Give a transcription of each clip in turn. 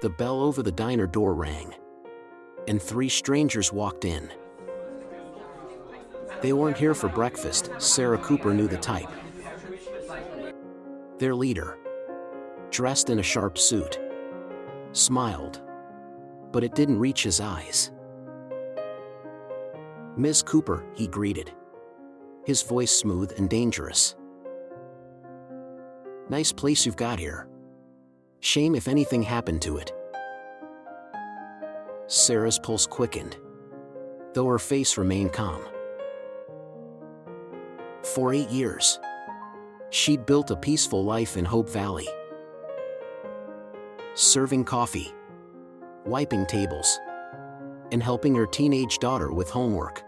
The bell over the diner door rang, and 3 strangers walked in. They weren't here for breakfast, Sarah Cooper knew the type. Their leader, dressed in a sharp suit, smiled, but it didn't reach his eyes. "Miss Cooper," he greeted, his voice smooth and dangerous. "Nice place you've got here. Shame if anything happened to it." Sarah's pulse quickened, though her face remained calm. For 8 years, she'd built a peaceful life in Hope Valley. Serving coffee, wiping tables, and helping her teenage daughter with homework.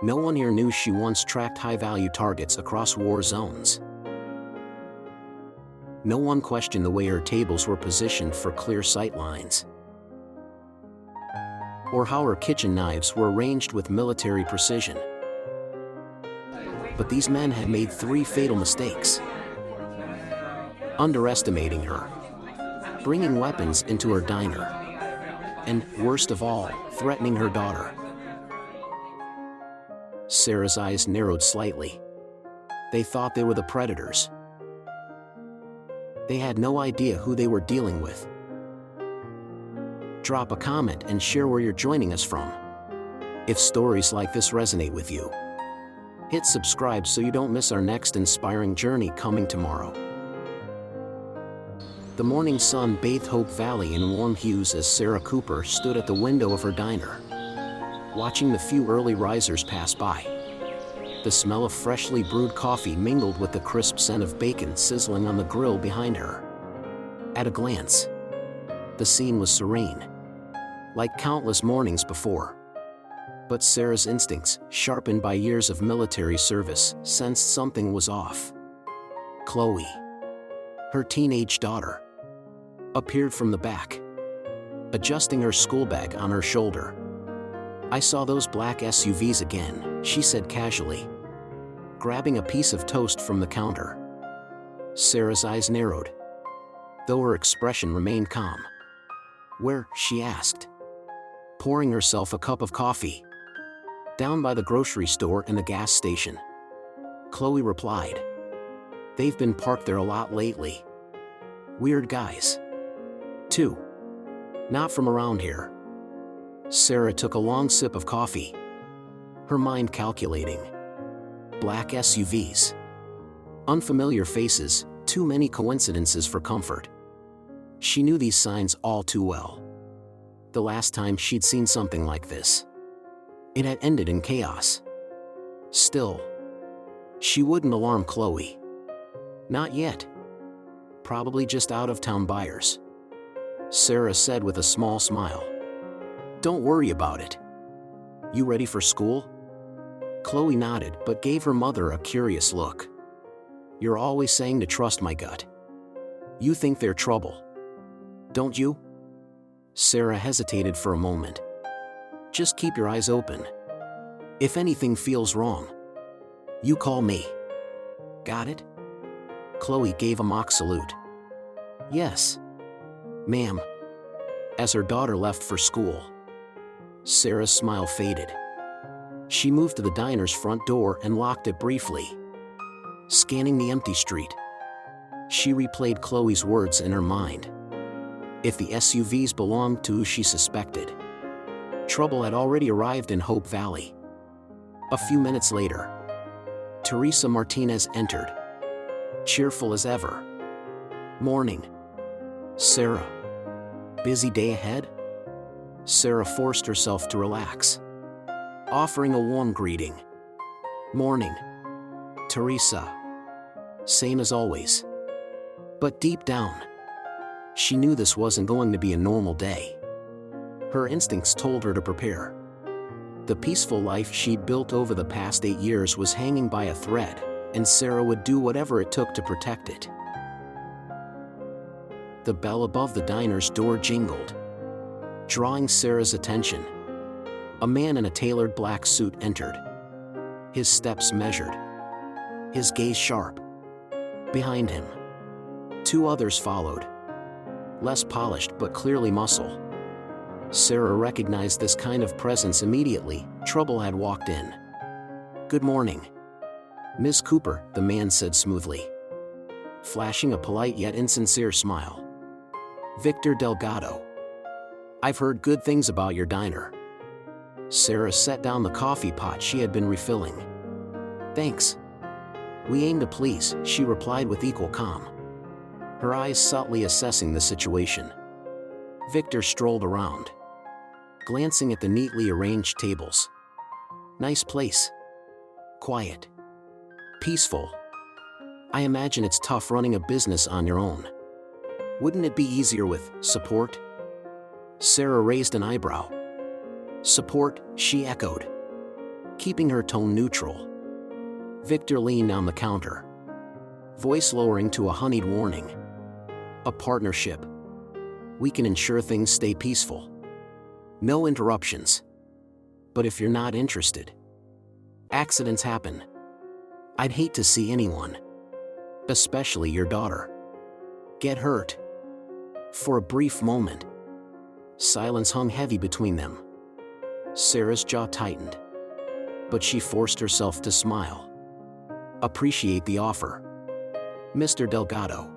No one here knew she once tracked high-value targets across war zones. No one questioned the way her tables were positioned for clear sightlines, or how her kitchen knives were arranged with military precision. But these men had made 3 fatal mistakes: underestimating her, bringing weapons into her diner, and, worst of all, threatening her daughter. Sarah's eyes narrowed slightly. They thought they were the predators. They had no idea who they were dealing with. Drop a comment and share where you're joining us from. If stories like this resonate with you, hit subscribe so you don't miss our next inspiring journey coming tomorrow. The morning sun bathed Hope Valley in warm hues as Sarah Cooper stood at the window of her diner, watching the few early risers pass by. The smell of freshly brewed coffee mingled with the crisp scent of bacon sizzling on the grill behind her. At a glance, the scene was serene, like countless mornings before. But Sarah's instincts, sharpened by years of military service, sensed something was off. Chloe, her teenage daughter, appeared from the back, adjusting her school bag on her shoulder. "I saw those black SUVs again," she said casually, grabbing a piece of toast from the counter. Sarah's eyes narrowed, though her expression remained calm. "Where?" she asked, pouring herself a cup of coffee. "Down by the grocery store and the gas station," Chloe replied. "They've been parked there a lot lately. Weird guys, too. Not from around here." Sarah took a long sip of coffee, her mind calculating. Black SUVs, unfamiliar faces, too many coincidences for comfort. She knew these signs all too well. The last time she'd seen something like this, it had ended in chaos. Still, she wouldn't alarm Chloe. Not yet. Probably just out-of-town buyers, Sarah said with a small smile. "Don't worry about it. You ready for school?" Chloe nodded but gave her mother a curious look. "You're always saying to trust my gut. You think they're trouble, don't you?" Sarah hesitated for a moment. "Just keep your eyes open. If anything feels wrong, you call me. Got it?" Chloe gave a mock salute. "Yes, ma'am." As her daughter left for school, Sarah's smile faded. She moved to the diner's front door and locked it briefly. Scanning the empty street, she replayed Chloe's words in her mind. If the SUVs belonged to who she suspected, trouble had already arrived in Hope Valley. A few minutes later, Teresa Martinez entered, cheerful as ever. "Morning, Sarah. Busy day ahead?" Sarah forced herself to relax, offering a warm greeting. "Morning, Teresa." Same as always. But deep down, she knew this wasn't going to be a normal day. Her instincts told her to prepare. The peaceful life she'd built over the past 8 years was hanging by a thread, and Sarah would do whatever it took to protect it. The bell above the diner's door jingled, drawing Sarah's attention. A man in a tailored black suit entered, his steps measured, his gaze sharp. Behind him, 2 others followed, less polished but clearly muscle. Sarah recognized this kind of presence immediately. Trouble had walked in. "Good morning, Miss Cooper," the man said smoothly, flashing a polite yet insincere smile. "Victor Delgado. I've heard good things about your diner." Sarah set down the coffee pot she had been refilling. "Thanks. We aim to please," she replied with equal calm, her eyes subtly assessing the situation. Victor strolled around, glancing at the neatly arranged tables. "Nice place. Quiet. Peaceful. I imagine it's tough running a business on your own. Wouldn't it be easier with support?" Sarah raised an eyebrow. "Support," she echoed, keeping her tone neutral. Victor leaned on the counter, voice lowering to a honeyed warning. "A partnership. We can ensure things stay peaceful. No interruptions. But if you're not interested, accidents happen. I'd hate to see anyone, especially your daughter, get hurt." For a brief moment, silence hung heavy between them. Sarah's jaw tightened, but she forced herself to smile. "Appreciate the offer, Mr. Delgado,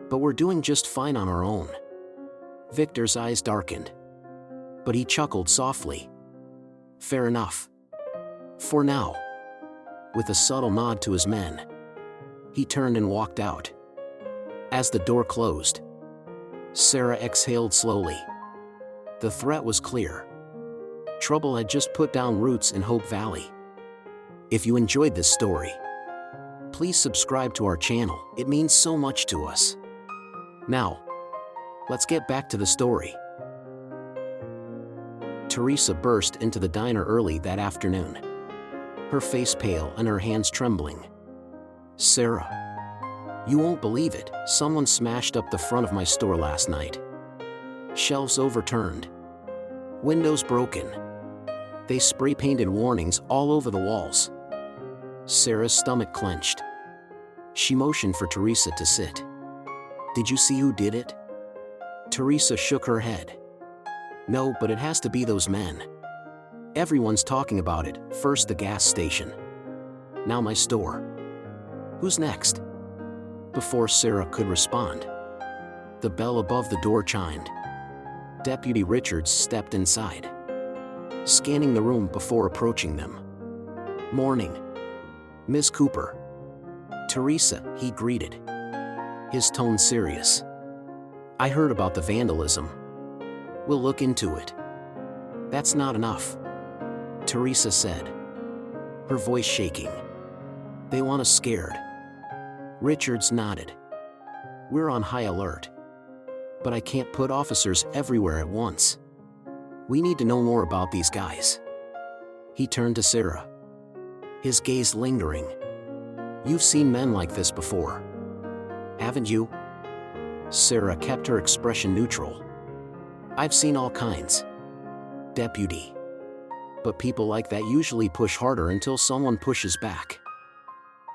but we're doing just fine on our own." Victor's eyes darkened, but he chuckled softly. "Fair enough. For now." With a subtle nod to his men, he turned and walked out. As the door closed, Sarah exhaled slowly. The threat was clear. Trouble had just put down roots in Hope Valley. If you enjoyed this story, please subscribe to our channel. It means so much to us. Now, let's get back to the story. Teresa burst into the diner early that afternoon, her face pale and her hands trembling. "Sarah, you won't believe it. Someone smashed up the front of my store last night. Shelves overturned, windows broken. They spray-painted warnings all over the walls." Sarah's stomach clenched. She motioned for Teresa to sit. "Did you see who did it?" Teresa shook her head. "No, but it has to be those men. Everyone's talking about it. First the gas station, now my store. Who's next?" Before Sarah could respond, the bell above the door chimed. Deputy Richards stepped inside, scanning the room before approaching them. "Morning, Miss Cooper." "Teresa," he greeted, his tone serious. "I heard about the vandalism. We'll look into it." "That's not enough," Teresa said, her voice shaking. "They want us scared." Richards nodded. "We're on high alert. But I can't put officers everywhere at once. We need to know more about these guys." He turned to Sarah, his gaze lingering. "You've seen men like this before, haven't you?" Sarah kept her expression neutral. "I've seen all kinds, Deputy. But people like that usually push harder until someone pushes back."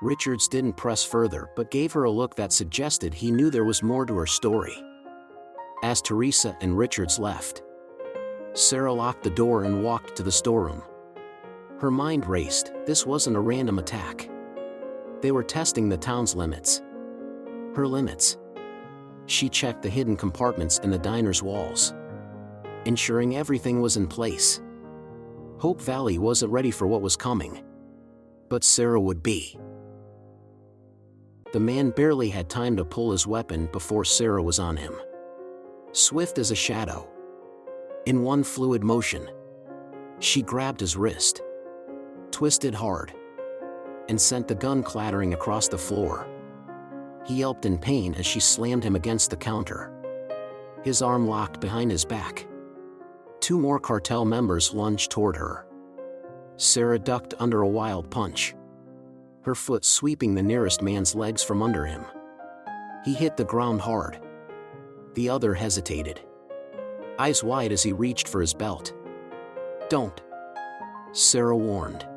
Richards didn't press further but gave her a look that suggested he knew there was more to her story. As Teresa and Richards left, Sarah locked the door and walked to the storeroom. Her mind raced. This wasn't a random attack. They were testing the town's limits. Her limits. She checked the hidden compartments in the diner's walls, ensuring everything was in place. Hope Valley wasn't ready for what was coming, but Sarah would be. The man barely had time to pull his weapon before Sarah was on him. Swift as a shadow, in one fluid motion, she grabbed his wrist, twisted hard, and sent the gun clattering across the floor. He yelped in pain as she slammed him against the counter, his arm locked behind his back. Two more cartel members lunged toward her. Sarah ducked under a wild punch, her foot sweeping the nearest man's legs from under him. He hit the ground hard. The other hesitated, eyes wide as he reached for his belt. "Don't," Sarah warned,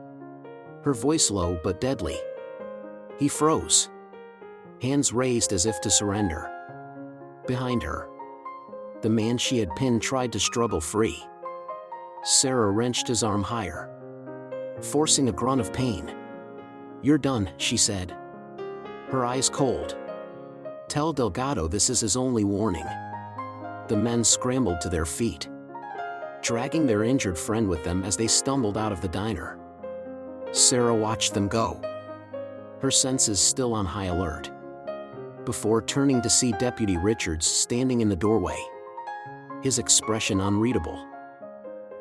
her voice low but deadly. He froze, hands raised as if to surrender. Behind her, The man she had pinned tried to struggle free. Sarah wrenched his arm higher, forcing a grunt of pain. "You're done," she said, her eyes cold. "Tell Delgado this is his only warning." The men scrambled to their feet, dragging their injured friend with them as they stumbled out of the diner. Sarah watched them go, her senses still on high alert, before turning to see Deputy Richards standing in the doorway, his expression unreadable.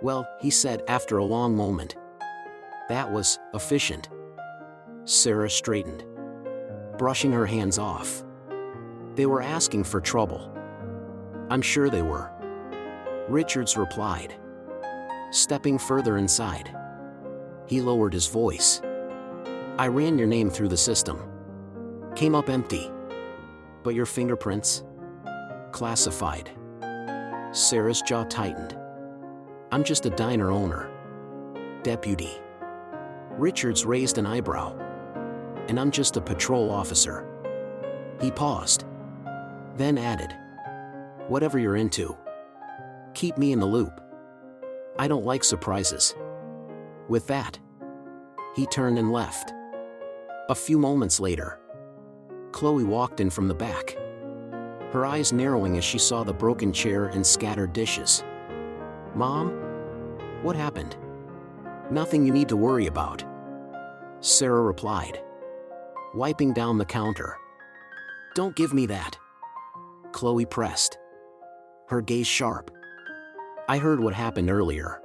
"Well," he said after a long moment, "that was efficient." Sarah straightened, brushing her hands off. "They were asking for trouble." "I'm sure they were," Richards replied, stepping further inside. He lowered his voice. "I ran your name through the system. Came up empty. But your fingerprints? Classified." Sarah's jaw tightened. "I'm just a diner owner, Deputy." Richards raised an eyebrow. "And I'm just a patrol officer." He paused, then added, "Whatever you're into, keep me in the loop. I don't like surprises." With that, he turned and left. A few moments later, Chloe walked in from the back, her eyes narrowing as she saw the broken chair and scattered dishes. "Mom? What happened?" "Nothing you need to worry about," Sarah replied, wiping down the counter. "Don't give me that," Chloe pressed, her gaze sharp. "I heard what happened earlier.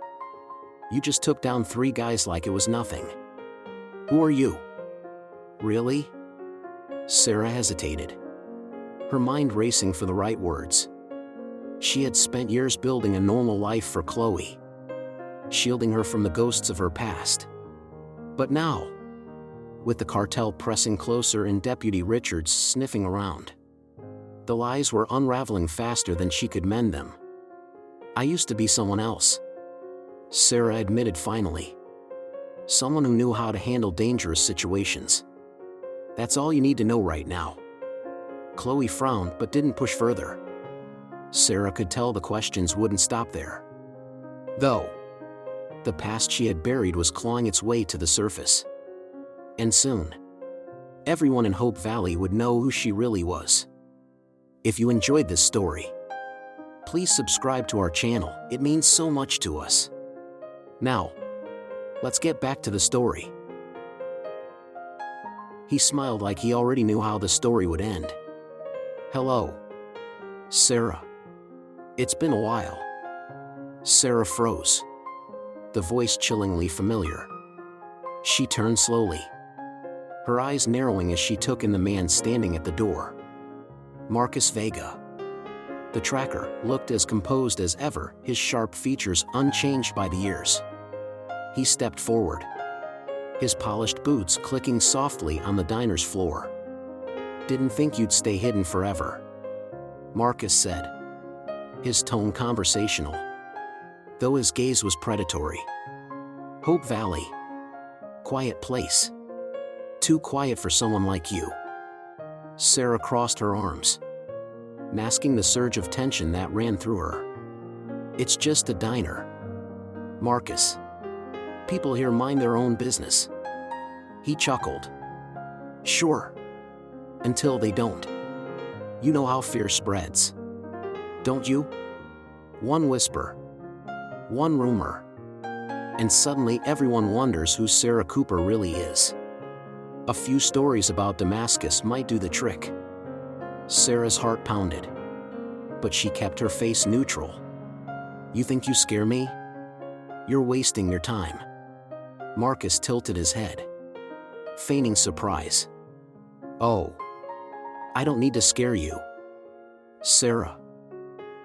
You just took down 3 guys like it was nothing. Who are you?" "Really?" Sarah hesitated, her mind racing for the right words. She had spent years building a normal life for Chloe, shielding her from the ghosts of her past. But now, with the cartel pressing closer and Deputy Richards sniffing around, the lies were unraveling faster than she could mend them. "I used to be someone else," Sarah admitted finally. "Someone who knew how to handle dangerous situations. That's all you need to know right now." Chloe frowned but didn't push further. Sarah could tell the questions wouldn't stop there, though. The past she had buried was clawing its way to the surface. And soon, everyone in Hope Valley would know who she really was. If you enjoyed this story, please subscribe to our channel, it means so much to us. Now, let's get back to the story. He smiled like he already knew how the story would end. "Hello, Sarah. It's been a while." Sarah froze, the voice chillingly familiar. She turned slowly, her eyes narrowing as she took in the man standing at the door. Marcus Vega. The tracker looked as composed as ever, his sharp features unchanged by the years. He stepped forward, his polished boots clicking softly on the diner's floor. "Didn't think you'd stay hidden forever," Marcus said, his tone conversational, though his gaze was predatory. "Hope Valley. Quiet place. Too quiet for someone like you." Sarah crossed her arms, masking the surge of tension that ran through her. "It's just a diner, Marcus. People here mind their own business." He chuckled. "Sure. Until they don't. You know how fear spreads, don't you? One whisper, one rumor, and suddenly everyone wonders who Sarah Cooper really is. A few stories about Damascus might do the trick." Sarah's heart pounded, but she kept her face neutral. "You think you scare me? You're wasting your time." Marcus tilted his head, feigning surprise. "Oh, I don't need to scare you, Sarah.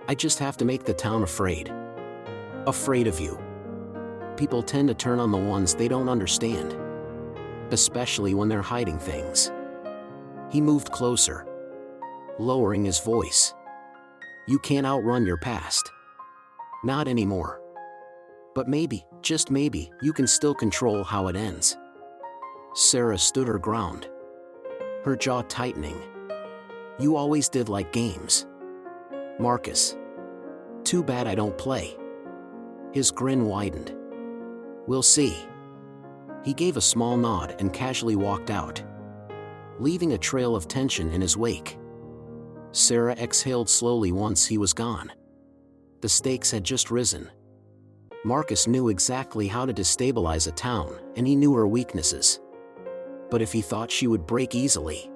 I just have to make the town afraid. Afraid of you. People tend to turn on the ones they don't understand, especially when they're hiding things." He moved closer, lowering his voice. "You can't outrun your past. Not anymore. But maybe, just maybe, you can still control how it ends." Sarah stood her ground, her jaw tightening. "You always did like games, Marcus." Too bad I don't play. His grin widened. We'll see. He gave a small nod and casually walked out, leaving a trail of tension in his wake. Sarah exhaled slowly once he was gone. The stakes had just risen. Marcus knew exactly how to destabilize a town, and he knew her weaknesses. But if he thought she would break easily,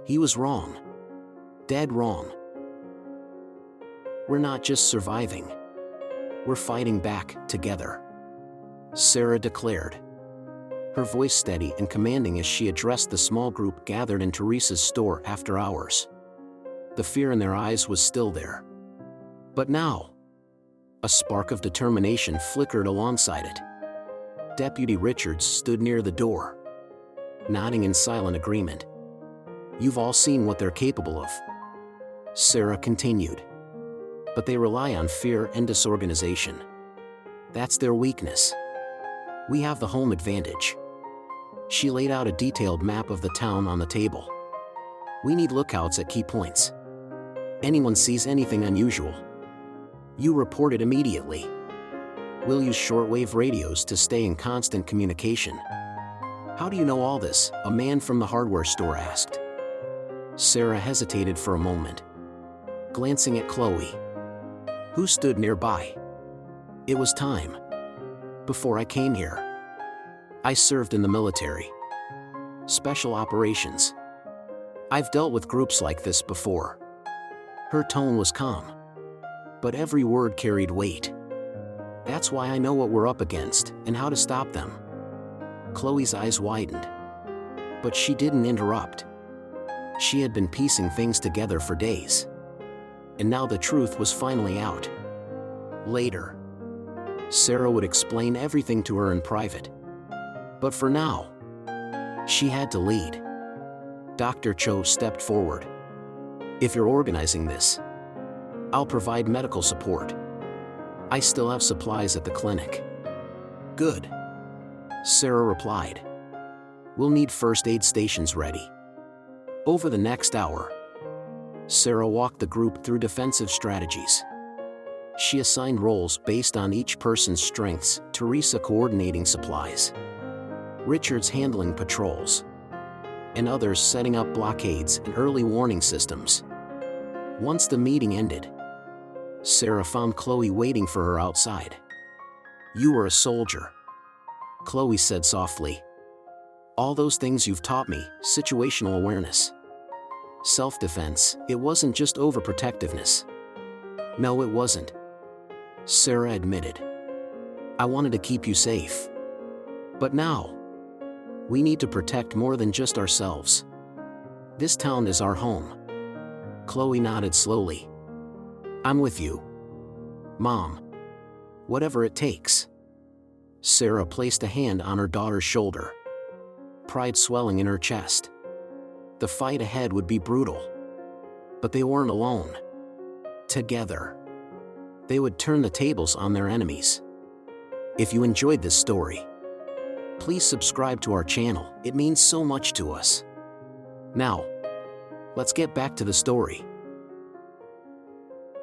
he was wrong. Dead wrong. We're not just surviving. We're fighting back, together, Sarah declared, her voice steady and commanding as she addressed the small group gathered in Teresa's store after hours. The fear in their eyes was still there. But now, a spark of determination flickered alongside it. Deputy Richards stood near the door, nodding in silent agreement. You've all seen what they're capable of, Sarah continued. But they rely on fear and disorganization. That's their weakness. We have the home advantage. She laid out a detailed map of the town on the table. We need lookouts at key points. Anyone sees anything unusual, you report it immediately. We'll use shortwave radios to stay in constant communication. How do you know all this? A man from the hardware store asked. Sarah hesitated for a moment, glancing at Chloe, who stood nearby. It was time. Before I came here, I served in the military. Special operations. I've dealt with groups like this before. Her tone was calm, but every word carried weight. That's why I know what we're up against and how to stop them. Chloe's eyes widened, but she didn't interrupt. She had been piecing things together for days, and now the truth was finally out. Later, Sarah would explain everything to her in private. But for now, she had to lead. Dr. Cho stepped forward. If you're organizing this, I'll provide medical support. I still have supplies at the clinic. Good, Sarah replied. We'll need first aid stations ready. Over the next hour, Sarah walked the group through defensive strategies. She assigned roles based on each person's strengths, Teresa coordinating supplies, Richards handling patrols, and others setting up blockades and early warning systems. Once the meeting ended, Sarah found Chloe waiting for her outside. You were a soldier, Chloe said softly. All those things you've taught me, situational awareness, self-defense, it wasn't just overprotectiveness. No, it wasn't, Sarah admitted. I wanted to keep you safe. But now, we need to protect more than just ourselves. This town is our home. Chloe nodded slowly. I'm with you, Mom. Whatever it takes. Sarah placed a hand on her daughter's shoulder, pride swelling in her chest. The fight ahead would be brutal, but they weren't alone. Together, they would turn the tables on their enemies. If you enjoyed this story, please subscribe to our channel, it means so much to us. Now, let's get back to the story.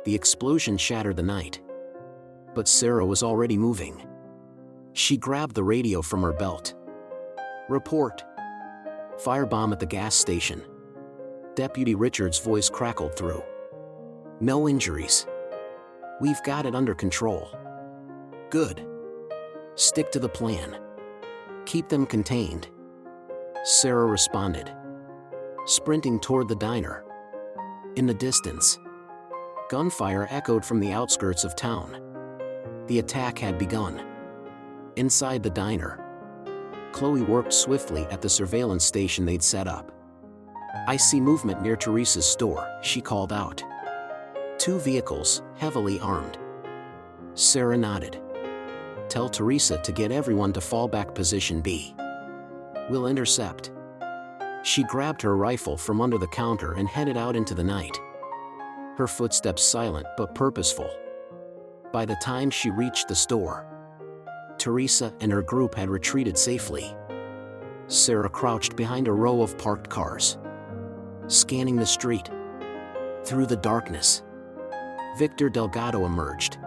The explosion shattered the night, but Sarah was already moving. She grabbed the radio from her belt. Report. Firebomb at the gas station. Deputy Richards' voice crackled through. No injuries. We've got it under control. Good. Stick to the plan. Keep them contained, Sarah responded, sprinting toward the diner. In the distance, gunfire echoed from the outskirts of town. The attack had begun. Inside the diner, Chloe worked swiftly at the surveillance station they'd set up. I see movement near Teresa's store, she called out. 2 vehicles, heavily armed. Sarah nodded. Tell Teresa to get everyone to fallback position B. We'll intercept. She grabbed her rifle from under the counter and headed out into the night, her footsteps silent but purposeful. By the time she reached the store, Teresa and her group had retreated safely. Sarah crouched behind a row of parked cars, scanning the street. Through the darkness, Victor Delgado emerged,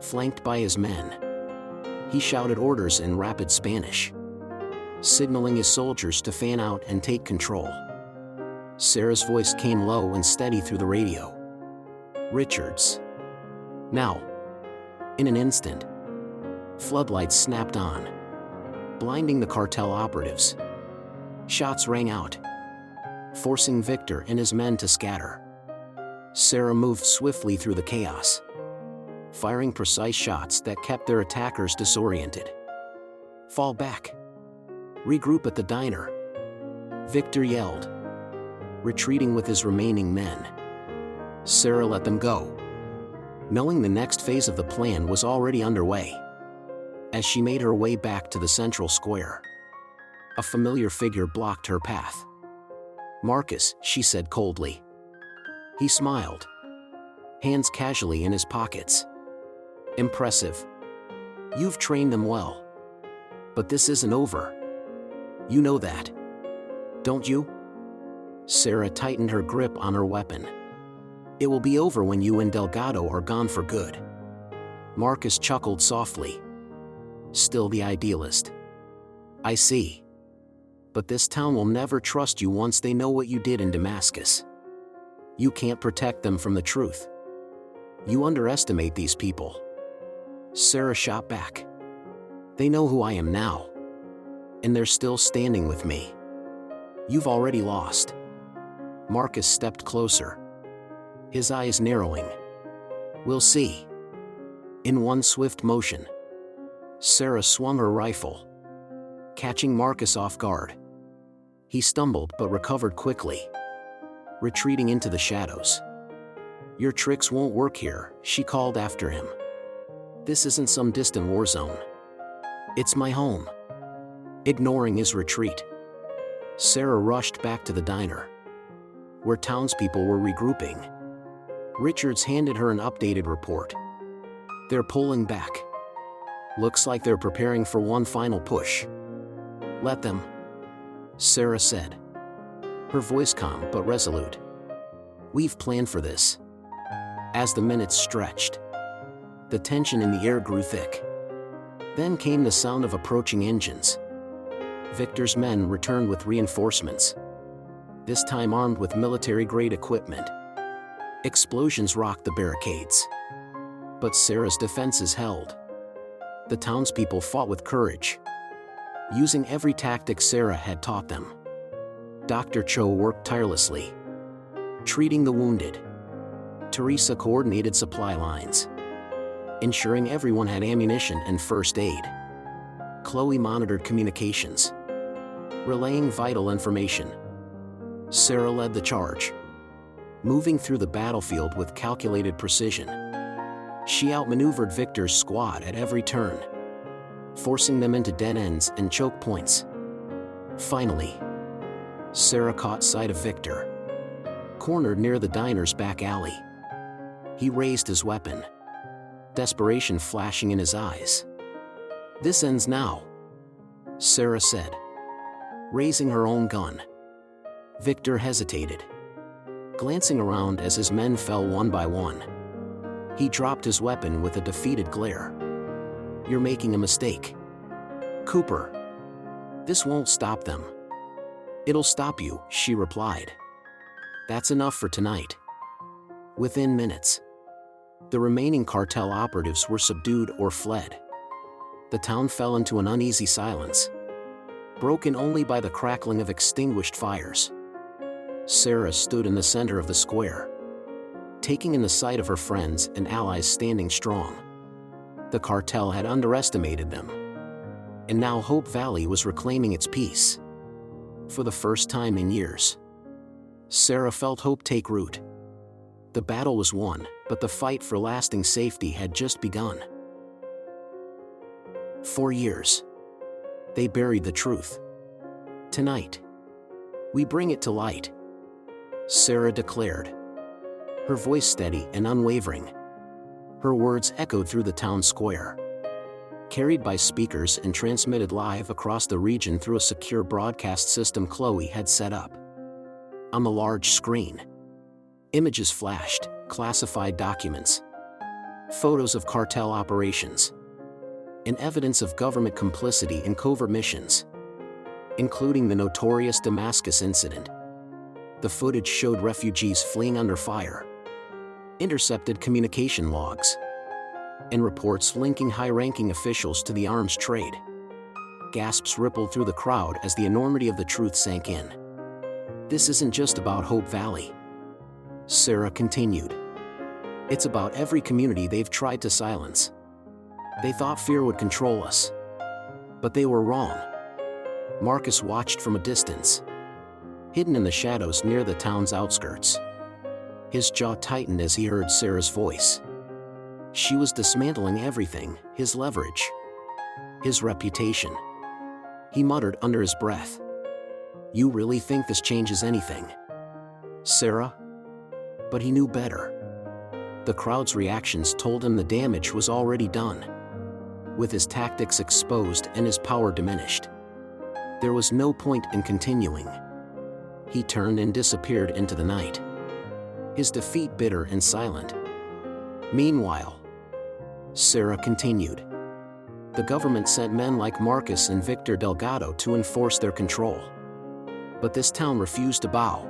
flanked by his men. He shouted orders in rapid Spanish, signaling his soldiers to fan out and take control. Sarah's voice came low and steady through the radio. "Richards. Now." In an instant, floodlights snapped on, blinding the cartel operatives. Shots rang out, forcing Victor and his men to scatter. Sarah moved swiftly through the chaos, firing precise shots that kept their attackers disoriented. "Fall back. Regroup at the diner," Victor yelled, retreating with his remaining men. Sarah let them go, knowing the next phase of the plan was already underway. As she made her way back to the central square, a familiar figure blocked her path. "Marcus," she said coldly. He smiled, hands casually in his pockets. "Impressive. You've trained them well. But this isn't over. You know that, don't you?" Sarah tightened her grip on her weapon. "It will be over when you and Delgado are gone for good." Marcus chuckled softly. "Still the idealist. I see. But this town will never trust you once they know what you did in Damascus. You can't protect them from the truth. You underestimate these people." Sarah shot back. "They know who I am now, and they're still standing with me. You've already lost." Marcus stepped closer, his eyes narrowing. "We'll see." In one swift motion, Sarah swung her rifle, catching Marcus off guard. He stumbled but recovered quickly, retreating into the shadows. "Your tricks won't work here," she called after him. "This isn't some distant war zone. It's my home." Ignoring his retreat, Sarah rushed back to the diner, where townspeople were regrouping. Richards handed her an updated report. "They're pulling back. Looks like they're preparing for one final push." "Let them," Sarah said, her voice calm but resolute. "We've planned for this." As the minutes stretched, the tension in the air grew thick. Then came the sound of approaching engines. Victor's men returned with reinforcements, this time armed with military-grade equipment. Explosions rocked the barricades, but Sarah's defenses held. The townspeople fought with courage, using every tactic Sarah had taught them. Dr. Cho worked tirelessly, treating the wounded. Teresa coordinated supply lines, ensuring everyone had ammunition and first aid. Chloe monitored communications, relaying vital information. Sarah led the charge, moving through the battlefield with calculated precision. She outmaneuvered Victor's squad at every turn, forcing them into dead ends and choke points. Finally, Sarah caught sight of Victor, cornered near the diner's back alley. He raised his weapon, desperation flashing in his eyes. "This ends now," Sarah said, raising her own gun. Victor hesitated, glancing around as his men fell one by one. He dropped his weapon with a defeated glare. "You're making a mistake, Cooper. This won't stop them." "It'll stop you," she replied. "That's enough for tonight." Within minutes, the remaining cartel operatives were subdued or fled. The town fell into an uneasy silence, broken only by the crackling of extinguished fires. Sarah stood in the center of the square, taking in the sight of her friends and allies standing strong. The cartel had underestimated them, and now Hope Valley was reclaiming its peace. For the first time in years, Sarah felt hope take root. The battle was won, but the fight for lasting safety had just begun. For years, they buried the truth. Tonight, we bring it to light, Sarah declared, her voice steady and unwavering. Her words echoed through the town square, carried by speakers and transmitted live across the region through a secure broadcast system Chloe had set up. On the large screen, Images flashed, classified documents, photos of cartel operations, and evidence of government complicity in covert missions, including the notorious Damascus incident. The footage showed refugees fleeing under fire, intercepted communication logs, and reports linking high-ranking officials to the arms trade. Gasps rippled through the crowd as the enormity of the truth sank in. This isn't just about Hope Valley, Sarah continued. It's about every community they've tried to silence. They thought fear would control us, but they were wrong. Marcus watched from a distance, hidden in the shadows near the town's outskirts. His jaw tightened as he heard Sarah's voice. She was dismantling everything: his leverage, his reputation. He muttered under his breath, "You really think this changes anything, Sarah?" But he knew better. The crowd's reactions told him the damage was already done. With his tactics exposed and his power diminished, there was no point in continuing. He turned and disappeared into the night, his defeat bitter and silent. Meanwhile, Sarah continued. The government sent men like Marcus and Victor Delgado to enforce their control. But this town refused to bow.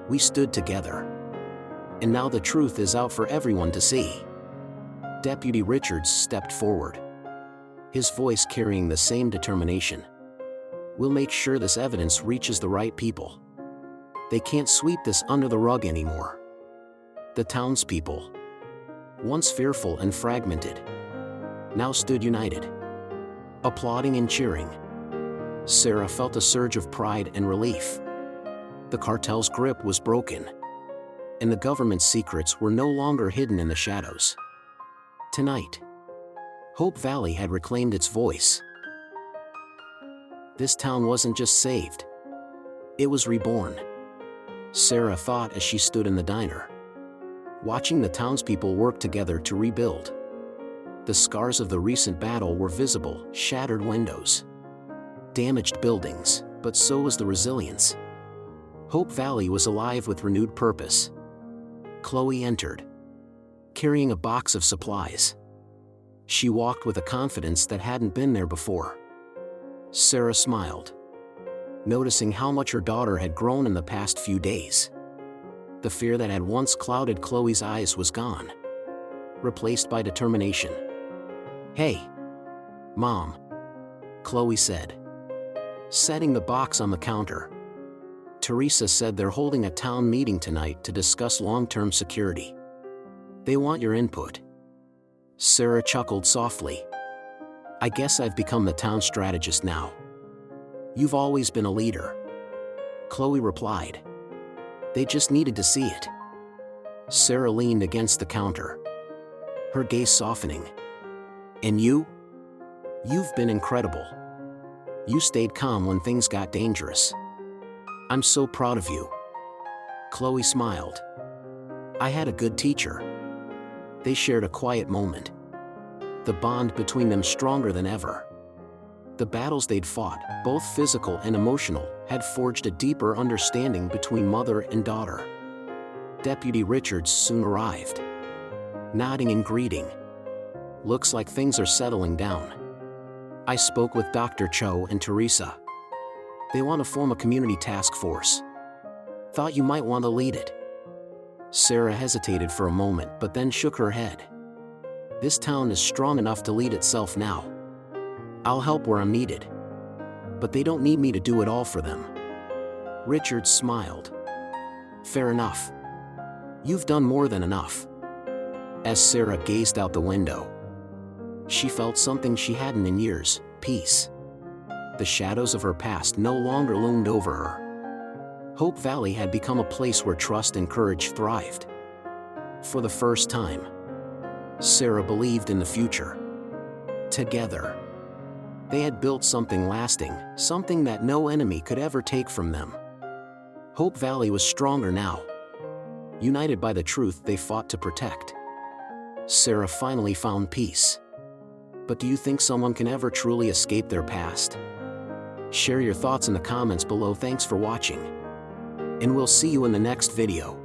We stood together. And now the truth is out for everyone to see. Deputy Richards stepped forward, his voice carrying the same determination. We'll make sure this evidence reaches the right people. They can't sweep this under the rug anymore. The townspeople, once fearful and fragmented, now stood united, applauding and cheering. Sarah felt a surge of pride and relief. The cartel's grip was broken, and the government's secrets were no longer hidden in the shadows. Tonight, Hope Valley had reclaimed its voice. This town wasn't just saved, it was reborn. Sarah thought as she stood in the diner, watching the townspeople work together to rebuild. The scars of the recent battle were visible: shattered windows, damaged buildings, but so was the resilience. Hope Valley was alive with renewed purpose. Chloe entered, carrying a box of supplies. She walked with a confidence that hadn't been there before. Sarah smiled, noticing how much her daughter had grown in the past few days. The fear that had once clouded Chloe's eyes was gone, replaced by determination. "Hey, Mom," Chloe said, setting the box on the counter. "Teresa said they're holding a town meeting tonight to discuss long-term security. They want your input." Sarah chuckled softly. "I guess I've become the town strategist now." "You've always been a leader," Chloe replied. "They just needed to see it." Sarah leaned against the counter, her gaze softening. "And you? You've been incredible. You stayed calm when things got dangerous. I'm so proud of you." Chloe smiled. "I had a good teacher." They shared a quiet moment, the bond between them stronger than ever. The battles they'd fought, both physical and emotional, had forged a deeper understanding between mother and daughter. Deputy Richards soon arrived, nodding in greeting. "Looks like things are settling down. I spoke with Dr. Cho and Teresa. They want to form a community task force. Thought you might want to lead it." Sarah hesitated for a moment but then shook her head. "This town is strong enough to lead itself now. I'll help where I'm needed. But they don't need me to do it all for them." Richard smiled. "Fair enough. You've done more than enough." As Sarah gazed out the window, she felt something she hadn't in years: peace. The shadows of her past no longer loomed over her. Hope Valley had become a place where trust and courage thrived. For the first time, Sarah believed in the future. Together, they had built something lasting, something that no enemy could ever take from them. Hope Valley was stronger now, united by the truth they fought to protect. Sarah finally found peace. But do you think someone can ever truly escape their past? Share your thoughts in the comments below. Thanks for watching, and we'll see you in the next video.